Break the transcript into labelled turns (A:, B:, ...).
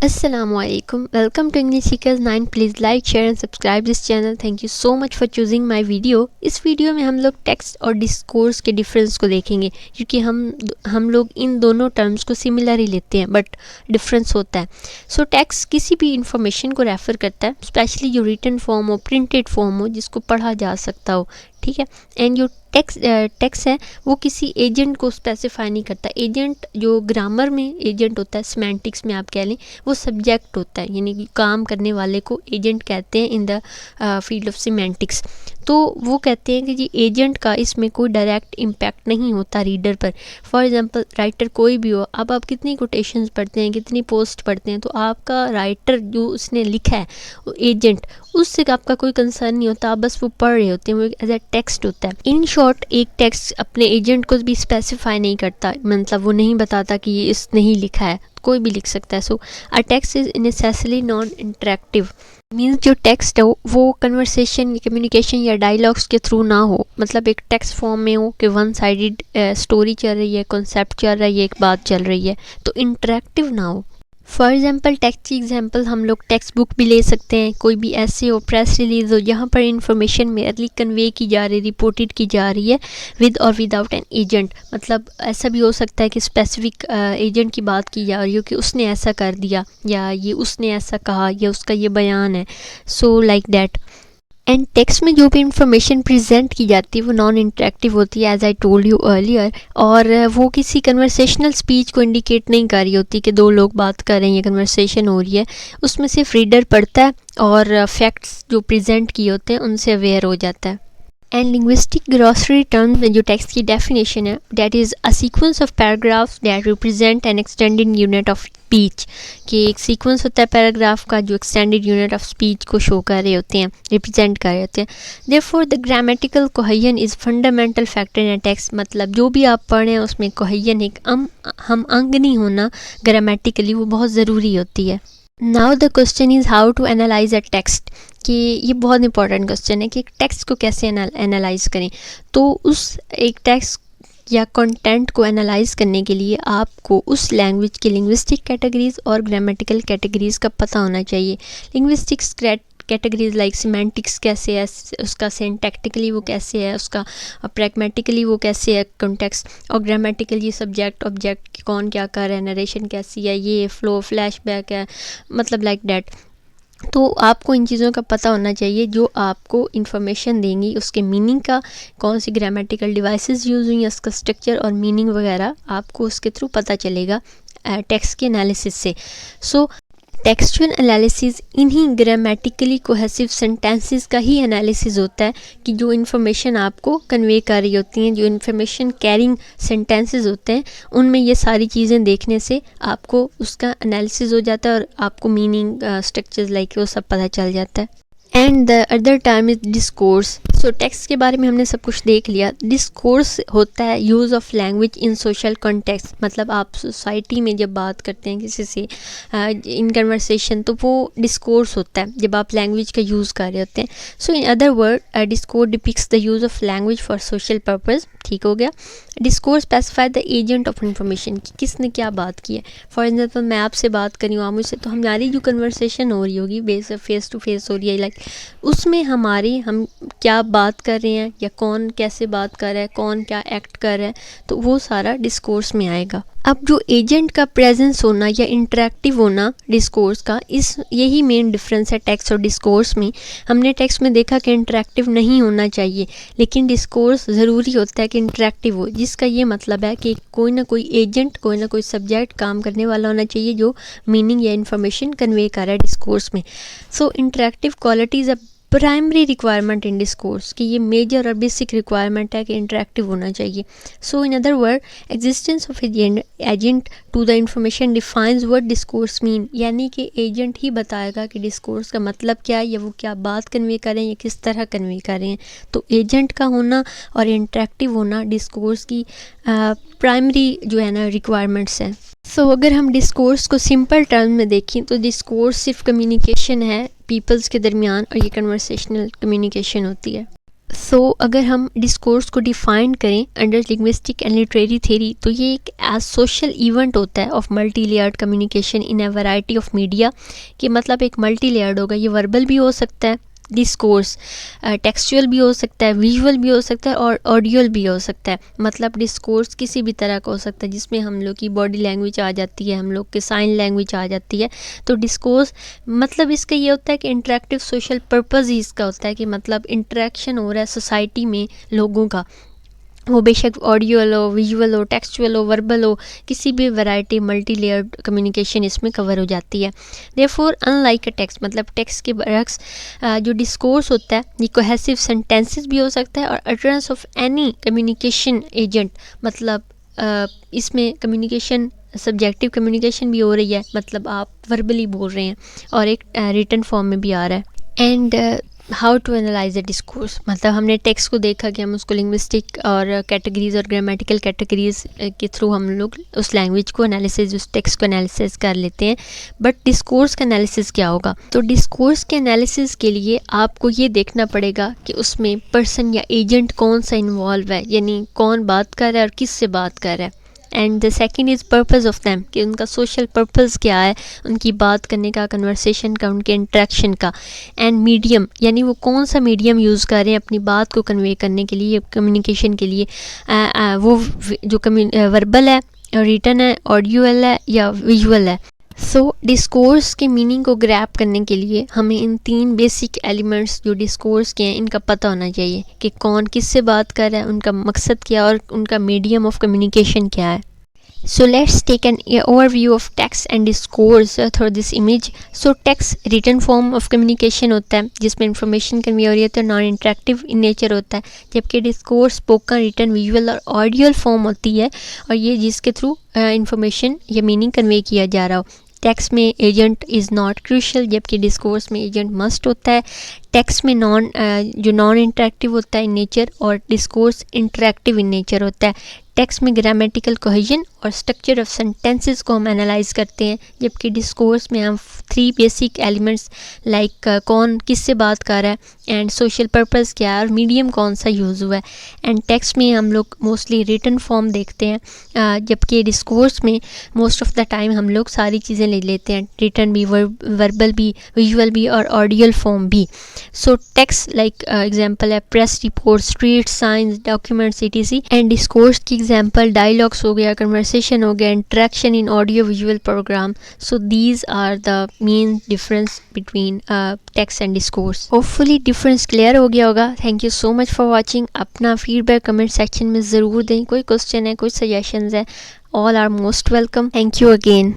A: Assalamualaikum. Welcome to English Seekers 9. Please like, share and subscribe this channel. Thank you so much for choosing my video. इस video में हम लोग text और discourse के difference को देखेंगे, क्योंकि हम लोग इन दोनों टर्म्स को सिमिलर ही लेते हैं बट डिफरेंस होता है. सो टेक्स्ट किसी भी इंफॉर्मेशन को रेफ़र करता है, स्पेशली जो रिटन फॉर्म हो, प्रिंटेड फॉर्म हो, जिसको पढ़ा जा सकता हो. ठीक है. एंड जो टेक्स्ट है वो किसी एजेंट को स्पेसिफाई नहीं करता. एजेंट जो ग्रामर में एजेंट होता है, सेमेंटिक्स में आप कह लें, वो सब्जेक्ट होता है, यानी कि काम करने वाले को एजेंट कहते हैं in the field of semantics. तो वो कहते हैं कि जी एजेंट का इसमें कोई डायरेक्ट इम्पैक्ट नहीं होता रीडर पर. फॉर एग्जांपल राइटर कोई भी हो, अब आप कितनी कोटेशंस पढ़ते हैं, कितनी पोस्ट पढ़ते हैं, तो आपका राइटर जो उसने लिखा है वो एजेंट, उससे आपका कोई कंसर्न नहीं होता, आप बस वो पढ़ रहे होते हैं, वो एज ए टेक्स्ट होता है. इन शॉर्ट एक टेक्स्ट अपने एजेंट को भी स्पेसिफाई नहीं करता, मतलब वो नहीं बताता कि ये इसने ही लिखा है, कोई भी लिख सकता है. So a text is necessarily non interactive. Means जो टेक्स्ट है वो कन्वर्सेशन, कम्युनिकेशन या डायलॉग्स के थ्रू ना हो, मतलब एक टेक्स्ट फॉर्म में हो कि वन साइडेड स्टोरी चल रही है, कॉन्सेप्ट चल रहा है, एक बात चल रही है, तो इंटरेक्टिव ना हो. फॉर एग्जाम्पल टेक्स्ट की एग्जाम्पल हम लोग टेक्स्ट बुक भी ले सकते हैं. कोई भी ऐसे हो, प्रेस रिलीज़ हो, जहाँ पर इंफॉर्मेशन मेयरली कन्वे की जा रही, रिपोर्टेड की जा रही है विद और विदाउट एन एजेंट. मतलब ऐसा भी हो सकता है कि स्पेसिफिक एजेंट की बात की जा रही हो कि उसने ऐसा कर दिया, या ये उसने ऐसा कहा, या उसका ये बयान है. So like that. And text में जो भी इंफॉर्मेशन प्रेजेंट की जाती है वो नॉन इंटरेक्टिव होती है, as I told you earlier. और वो किसी कन्वर्सेशनल स्पीच को इंडिकेट नहीं कर रही होती कि दो लोग बात कर रहे हैं या कन्वर्सेशन हो रही है. उसमें सिर्फ रीडर पढ़ता है और फैक्ट्स जो प्रेजेंट किए होते हैं उनसे अवेयर हो जाता है. एंड लिंग्विस्टिक ग्रॉसरी टर्म में जो टेक्स्ट की डेफिनेशन है, that is a sequence of paragraphs that represent N extended unit of speech. कि एक सीक्वेंस होता है पैराग्राफ का जो एक्सटेंडेड यूनिट ऑफ स्पीच को शो कर रहे होते हैं, रिप्रेजेंट कर रहे होते हैं. Therefore the grammatical cohesion is fundamental factor in a text. मतलब जो भी आप पढ़ रहे हैं उसमें कोहेजन, एक हम अंग नहीं होना ग्रामेटिकली, वो बहुत ज़रूरी होती है. Now the question is how to analyse a text. कि ये बहुत इंपॉर्टेंट क्वेश्चन है कि एक टेक्स्ट को कैसे एनालाइज करें. तो उस एक टेक्स्ट या कंटेंट को एनालाइज करने के लिए आपको उस लैंग्वेज की लिंग्विस्टिक कैटेगरीज और ग्रामेटिकल कैटेगरीज का पता होना चाहिए. लिंग्विस्टिक्स कैटेगरीज लाइक सिमेंटिक्स कैसे है, उसका सिंटैक्टिकली वो कैसे है, उसका प्रैग्मेटिकली वो कैसे है कॉन्टेक्स्ट, और ग्रामेटिकली सब्जेक्ट ऑब्जेक्ट कौन क्या कर रहा है, नरेशन कैसी है, ये फ्लो फ्लैशबैक है, मतलब लाइक दैट. तो आपको इन चीज़ों का पता होना चाहिए जो आपको इन्फॉर्मेशन देंगी, उसके मीनिंग का, कौन सी ग्रामेटिकल डिवाइसेस यूज़ हुई हैं, उसका स्ट्रक्चर और मीनिंग वगैरह आपको उसके थ्रू पता चलेगा टेक्स्ट के एनालिसिस से. सो टेक्सचुअल एनालिसिस इन्हीं ग्रामेटिकली कोहेसिव सेंटेंसेस का ही एनालिसिस होता है कि जो इन्फॉर्मेशन आपको कन्वे कर रही होती हैं, जो इन्फॉर्मेशन कैरिंग सेंटेंसेस होते हैं, उनमें ये सारी चीज़ें देखने से आपको उसका एनालिसिस हो जाता है और आपको मीनिंग, स्ट्रक्चर्स लाइक वो सब पता चल जाता है. And the other term is discourse. So text के बारे में हमने सब कुछ देख लिया. डिस्कोर्स होता है use of language in social context. मतलब आप सोसाइटी में जब बात करते हैं किसी से इन कन्वर्सेशन, तो वो डिस्कोर्स होता है जब आप लैंग्वेज का यूज़ कर रहे होते हैं. So in other word discourse depicts the use of language for social purpose. ठीक हो गया. Discourse specify the agent of information, कि किसने क्या बात की है. फॉर एग्जाम्पल मैं आपसे बात करी हूँ, आप मुझसे, तो हमारी जो कन्वर्सेशन हो रही होगी फेस टू फेस हो रही है, लाइक उसमें हम क्या बात कर रहे हैं या कौन कैसे बात कर रहा है, कौन क्या एक्ट कर रहा है, तो वो सारा डिस्कोर्स में आएगा. अब जो एजेंट का प्रेजेंस होना या इंटरेक्टिव होना डिस्कोर्स का, यही मेन डिफरेंस है टेक्स्ट और डिस्कोर्स में. हमने टेक्स्ट में देखा कि इंटरेक्टिव नहीं होना चाहिए, लेकिन डिस्कोर्स ज़रूरी होता है कि इंटरेक्टिव हो, जिसका ये मतलब है कि कोई ना कोई एजेंट, कोई ना कोई सब्जेक्ट काम करने वाला होना चाहिए जो मीनिंग या इन्फॉर्मेशन कन्वे कर रहा है डिस्कोर्स में. So interactive qualities a primary requirement in discourse, कि ये मेजर और बेसिक रिक्वायरमेंट है कि इंटरेक्टिव होना चाहिए. So in other word existence of agent to the information defines what discourse mean. यानी कि एजेंट ही बताएगा कि डिस्कोर्स का मतलब क्या है, या वो क्या बात कन्वे करें या किस तरह कन्वे करें. तो एजेंट का होना और इंटरेक्टिव होना डिस्कोर्स की प्राइमरी जो है ना रिक्वायरमेंट्स हैं. सो अगर हम डिस्कोर्स को सिंपल टर्म में देखें तो डिस्कोर्स सिर्फ कम्युनिकेशन है पीपल्स के दरमियान, और ये कन्वर्सेशनल कम्युनिकेशन होती है. अगर हम डिस्कोर्स को डिफाइन करें under linguistic and literary theory, तो ये एक एज सोशल इवेंट होता है of multi layered communication in a variety of media, कि मतलब एक मल्टी लेयर्ड होगा। ये वर्बल भी हो सकता है डिस्कोर्स, टेक्सचुअल भी हो सकता है, विजुअल भी हो सकता है और ऑडियल भी हो सकता है। मतलब डिस्कोर्स किसी भी तरह का हो सकता है जिसमें हम लोग की बॉडी लैंग्वेज आ जाती है, हम लोग के साइन लैंग्वेज आ जाती है। तो डिस्कोर्स मतलब इसका ये होता है कि इंटरेक्टिव सोशल पर्पज़ ही इसका होता है कि मतलब इंटरेक्शन हो रहा है सोसाइटी में लोगों का, वो बेशक ऑडियल हो, विजुअल हो, टेक्सचुअल हो, वर्बल हो, किसी भी वैरायटी मल्टी लेयर्ड कम्युनिकेशन इसमें कवर हो जाती है। देयरफॉर अनलाइक अ टेक्स्ट, मतलब टेक्स्ट के बरक्स जो डिस्कोर्स होता है ये कोहेसिव सेंटेंसेस भी हो सकता है और utterance of any communication agent, मतलब इसमें कम्युनिकेशन सब्जेक्टिव कम्युनिकेशन भी हो रही है, मतलब आप वर्बली बोल रहे हैं और एक रिटन फॉर्म में भी आ रहा है। And how to analyse the discourse, मतलब हमने टेक्स्ट को देखा कि हम उसको लिंग्विस्टिक और कैटेगरीज और ग्रामेटिकल कैटेगरीज के थ्रू हम लोग उस लैंग्वेज को एनालिसिस, उस टेक्स्ट को एनालिसिस कर लेते हैं। बट डिस्कोर्स का एनालिसिस क्या होगा? तो डिस्कोर्स के एनालिसिस के लिए आपको ये देखना पड़ेगा कि उसमें पर्सन या एजेंट कौन सा इन्वॉल्व है, यानी कौन बात कर रहा है और किस से बात कर रहा है। And the second is purpose of them, कि उनका सोशल पर्पज़ क्या है, उनकी बात करने का, कन्वर्सेशन का, उनके इंटरेक्शन का। एंड मीडियम, यानी वो कौन सा मीडियम यूज़ कर रहे हैं अपनी बात को कन्वे करने के लिए, कम्युनिकेशन के लिए। वो जो वर्बल है, रिटन है, ऑडियल है या विजुअल है। सो डिस्कोर्स के मीनिंग को ग्रैब करने के लिए हमें इन 3 बेसिक एलिमेंट्स जो डिस्कोर्स के हैं इनका पता होना चाहिए कि कौन किससे बात कर रहा है, उनका मकसद क्या है और उनका मीडियम ऑफ कम्युनिकेशन क्या है। So let's take an overview of text and discourse through this image. So text written form of communication होता है जिसमें इंफॉर्मेशन कन्वे हो रही होती है, नॉन इंटरेक्टिव इन नेचर होता है, जबकि डिस्कोर्स स्पोकन, रिटन, विजुअल और ऑडियल फॉर्म होती है और ये जिसके थ्रू इंफॉर्मेशन या मीनिंग कन्वे किया जा रहा हो। टेक्स्ट में एजेंट इज़ नॉट क्रूशल, जबकि डिस्कोर्स में एजेंट मस्ट होता है। टेक्स्ट में जो नॉन इंटरेक्टिव होता है इन नेचर और डिस्कोर्स इंटरेक्टिव इन नेचर होता है। टेक्स्ट में ग्रामेटिकल कोहेजन और स्ट्रक्चर ऑफ सेंटेंसेस को हम एनालाइज करते हैं, जबकि डिस्कोर्स में हम 3 बेसिक एलिमेंट्स लाइक कौन किससे बात कर रहा है एंड सोशल पर्पस क्या है और मीडियम कौन सा यूज़ हुआ है। एंड टेक्स्ट में हम लोग मोस्टली रिटन फॉर्म देखते हैं, जबकि डिस्कोर्स में मोस्ट ऑफ द टाइम हम लोग सारी चीज़ें ले लेते हैं, रिटन भी, वर्बल भी, विजुअल भी और ऑडियल फॉर्म भी। सो टेक्स्ट लाइक एग्जांपल है press report, street science, documents etc। And discourse की एग्जांपल डायलॉग्स हो गया, कन्वर्सेशन हो गया, interaction in audio visual programme. So these are the main difference between text and discourse. Hopefully difference clear हो गया होगा। Thank you so much for watching. अपना feedback comment section में ज़रूर दें, कोई क्वेश्चन है, कोई सजेशंस है, all are most welcome. Thank you again.